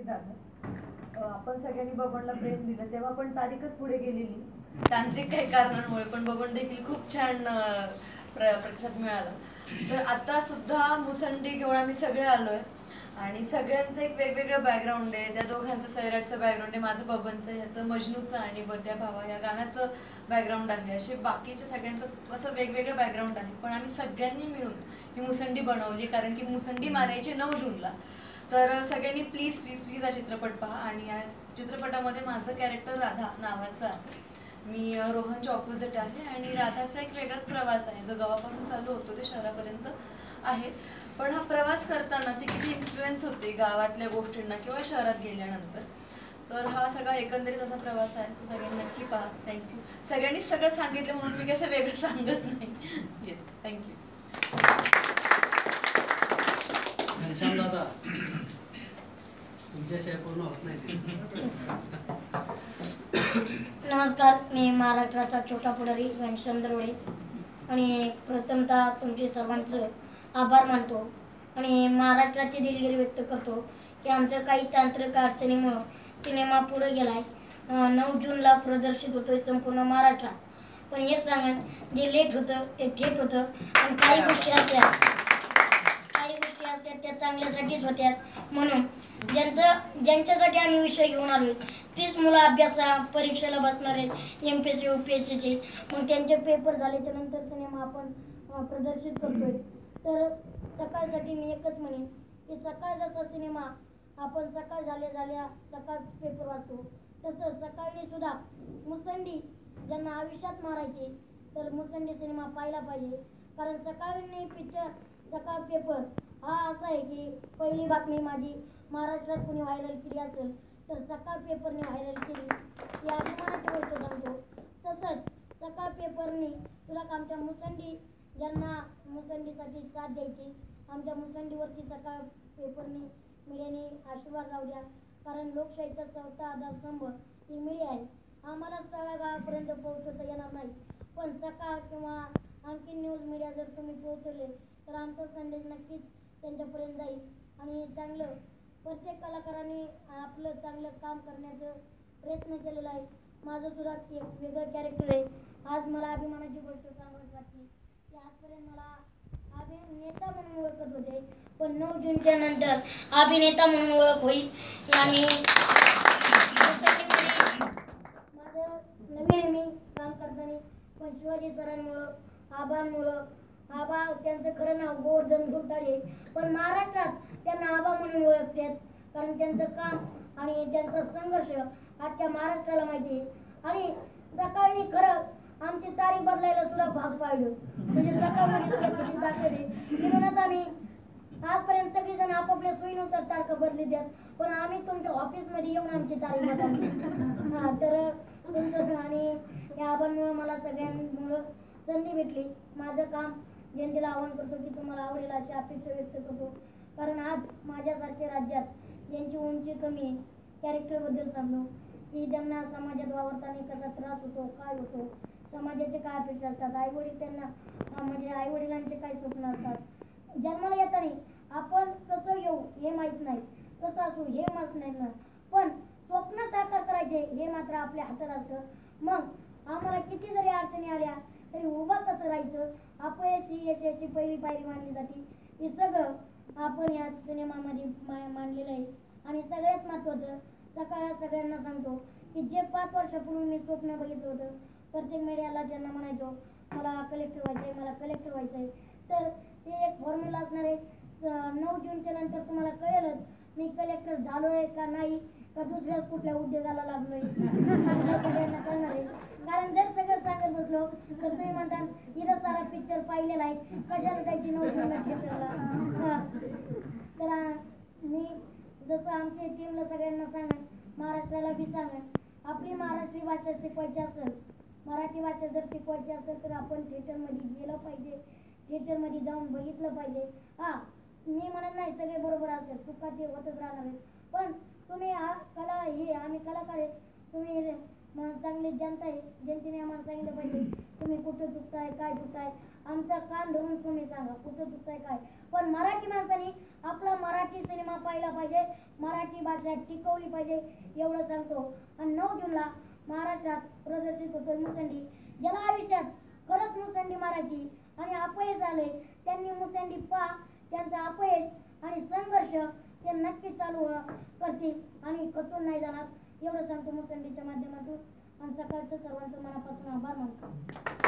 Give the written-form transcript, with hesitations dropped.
दादा, आपण सगळ्यांनी बबनला प्रेम दिलं तेव्हा पण तारीखच पुढे गेलेली तांत्रिक काही कारणांमुळे, पण बबन देखील खूप छान प्रतिसाद मिळाला. तर आता सुद्धा मुसंडी घेऊन आम्ही सगळे आलोय आणि सगळ्यांचं एक वेगवेगळं बॅकग्राऊंड आहे. त्या दोघांचं सैराटचं बॅकग्राऊंड आहे, माझं बबनचं, ह्याचं मजनूचं आणि बड्या भावा या गाण्याचं बॅकग्राऊंड आहे. असे बाकीच्या सगळ्यांचं असं वेगवेगळं बॅकग्राऊंड आहे, पण आम्ही सगळ्यांनी मिळून ही मुसंडी बनवली, कारण की मुसंडी मारायची 9 जूनला. तर सगळ्यांनी प्लीज प्लीज प्लीज हा चित्रपट पहा. आणि या चित्रपटामध्ये माझं कॅरेक्टर राधा नावाचं आहे. मी रोहनच्या ऑपोजिट आहे आणि राधाचा एक वेगळाच प्रवास आहे, जो गावापासून चालू होतो ते शहरापर्यंत आहे. पण हा प्रवास करताना ती किती इन्फ्लुएन्स होते गावातल्या गोष्टींना किंवा शहरात गेल्यानंतर. तर हा सगळा एकंदरीत असा प्रवास आहे. तो सगळ्यांनी नक्की पहा. थँक्यू. सगळ्यांनी सगळं सांगितलं म्हणून मी कसं वेगळं सांगत नाही. Yes, thank you. घनश्याम दादा, तुमच्याशिवाय पूर्ण होत नाही. नमस्कार, मी महाराष्ट्राचा छोटा पुढारी घनश्याम दरोडे आणि प्रथमतः तुमचे सर्वांचं आभार मानतो आणि महाराष्ट्राची दिलगिरी व्यक्त करतो की आमचं काही तांत्रिक अडचणीमुळं सिनेमा पुढे गेलाय. 9 जूनला प्रदर्शित होतोय संपूर्ण महाराष्ट्रात. पण एक सांगेन, जे लेट होतं ते थेट होतं आणि काही गोष्टी असतात त्या चांगल्यासाठीच होत्या. म्हणून ज्यांच्यासाठी आम्ही विषय घेऊन आलोय तीच मुलं अभ्यासा परीक्षेला बसणार आहेत, MPSC UPSCचे. मग त्यांचे पेपर झाल्याच्या नंतर सिनेमा आपण प्रदर्शित करतोय. तर सकाळसाठी मी एकच म्हणेन की सकाळ जसा सिनेमा आपण सकाळ झाल्या सकाळ पेपर वाचतो, तसं सकाळी सुद्धा मुसंडी ज्यांना आयुष्यात मारायचे तर मुसंडी सिनेमा पाहायला पाहिजे. कारण सकाळी पिक्चर सकाळ पेपर हा असा आहे की पहिली बातमी माझी महाराष्ट्रात कोणी व्हायरल केली असेल तर सकाळ पेपरने व्हायरल केली, ही अभिमानाची गोष्ट सांगतो. तसंच सकाळ पेपरने तुला आमच्या मुसंडी ज्यांना मुसंडीसाठी साथ द्यायची, आमच्या मुसंडीवरती सकाळ पेपरने मीडियाने आशीर्वाद राहू द्या. कारण लोकशाहीचा चौथा आधारस्तंभ ही मीडिया आहे. आम्हाला सगळ्या गावापर्यंत पोहोचवता येणार नाही, पण सकाळ किंवा आणखी न्यूज मीडिया जर तुम्ही पोहोचवले तर आमचा संदेश नक्कीच त्यांच्यापर्यंत जाईल. आणि चांगलं प्रत्येक कलाकारांनी आपलं चांगलं काम करण्याचा प्रयत्न केलेला आहे. माझं सुद्धा एक वेगळं कॅरेक्टर आहे. आज मला अभिमानाची गोष्ट सांगावीशी वाटते की आजपर्यंत मला अभिनेता म्हणून ओळखत होते, पण 9 जूनच्या नंतर अभिनेता म्हणून ओळख होईल. आणि माझं नवीन मी काम करताना पण शिवाजी सरांमुळं, आबांमुळं, आबा त्यांचं खरं नाव गोवर्धन घोटाळे, पण महाराष्ट्रात त्यांना आबा म्हणून ओळखतात. कारण त्यांचं काम आणि त्यांचा संघर्ष आजच्या महाराष्ट्राला माहिती आहे. आणि सकाळी खरं आमची तारीख बदलायला सुद्धा भाग पाडलं. म्हणजे सकाळमध्ये सुद्धा किती ताकद आहे. म्हणूनच आम्ही आजपर्यंत सगळेजण आपापल्या सोयीनुसार तारखा बदली द्यात, पण आम्ही तुमच्या ऑफिसमध्ये येऊन आमची तारीख बदलली. तर तुमचं आणि या आबांमुळे मला सगळ्यांमुळं संधी भेटली. माझं काम जनतेला आवाहन करतो की तुम्हाला आवडेल अशी अपेक्षा व्यक्त करतो. कारण आज माझ्यासारख्या राज्यात ज्यांची उंची कमी आहे, कॅरेक्टरबद्दल सांगतो की ज्यांना समाजात वावरताना कसा त्रास होतो, काय होतो, समाजाचे काय अपेक्षा असतात, आईवडील त्यांना म्हणजे आईवडिलांचे काय स्वप्न असतात, जन्माला येताना आपण कसं येऊ हे माहीत नाही, कसं असू हे माहीत नाही ना, पण स्वप्न साकार करायचे हे मात्र आपल्या हातात असतं. मग आम्हाला किती जरी अडचणी आल्या तरी उभं कसं राहायचं, अपयश ही यशाची पहिली पायरी मानली जाते. हे सगळं आपण या सिनेमामध्ये मांडलेलं आहे. आणि सगळ्यात महत्त्वाचं सगळ्यांना सांगतो की जे 5 वर्षापूर्वी मी स्वप्न बघितलं होतं, प्रत्येक मीडियाला ज्यांना म्हणायचो मला कलेक्टर व्हायचं आहे, मला कलेक्टर व्हायचं आहे, तर ते एक फॉर्म्युला असणार आहे. 9 जूनच्या नंतर तुम्हाला कळेलच मी कलेक्टर झालोय का नाही, का दुसऱ्या कुठल्या उद्योगाला लागलोय सगळ्यांना कळणार आहे. कारण जर सगळं सांगत बसलो तर तुम्ही म्हणतात इथं सारा पिक्चर पाहिलेला आहे, कशाला जायची 9 जूनला थिएटरला. तर मी जसं आमच्या टीमला सगळ्यांना सांगेन, महाराष्ट्राला बी सांगेन, आपली महाराष्ट्री भाषा शिकवायची असेल, मराठी भाषा जर शिकवायची असेल तर आपण थिएटरमध्ये गेलं पाहिजे, थिएटरमध्ये जाऊन बघितलं पाहिजे. मी म्हणत नाही सगळे बरोबर असेल, चुका ते होतच राहणार आहेत, पण तुम्ही कला ही आम्ही कलाकार आहे, तुम्ही म्हणून चांगली जनता आहे, जनतेने आम्हाला सांगितलं पाहिजे तुम्ही कुठं चुकताय काय चुकताय, आमचा कान धरून तुम्ही सांगा कुठं चुकताय काय. पण मराठी माणसाने आपला मराठी सिनेमा पाहिला पाहिजे, मराठी भाषा टिकवली पाहिजे एवढं सांगतो. आणि 9 जूनला महाराष्ट्रात प्रदर्शित होतो मुसंडी. ज्याला आयुष्यात खरंच मुसंडी मारायची आणि अपयश आले त्यांनी मुसंडी पहा, त्यांचा अपयश आणि संघर्ष ते नक्की चालू करतील आणि खचून नाही जाणार एवढं सांगतो मुसंडीच्या माध्यमातून. आणि सकाळचं सर्वांचं मनापासून आभार मानतो.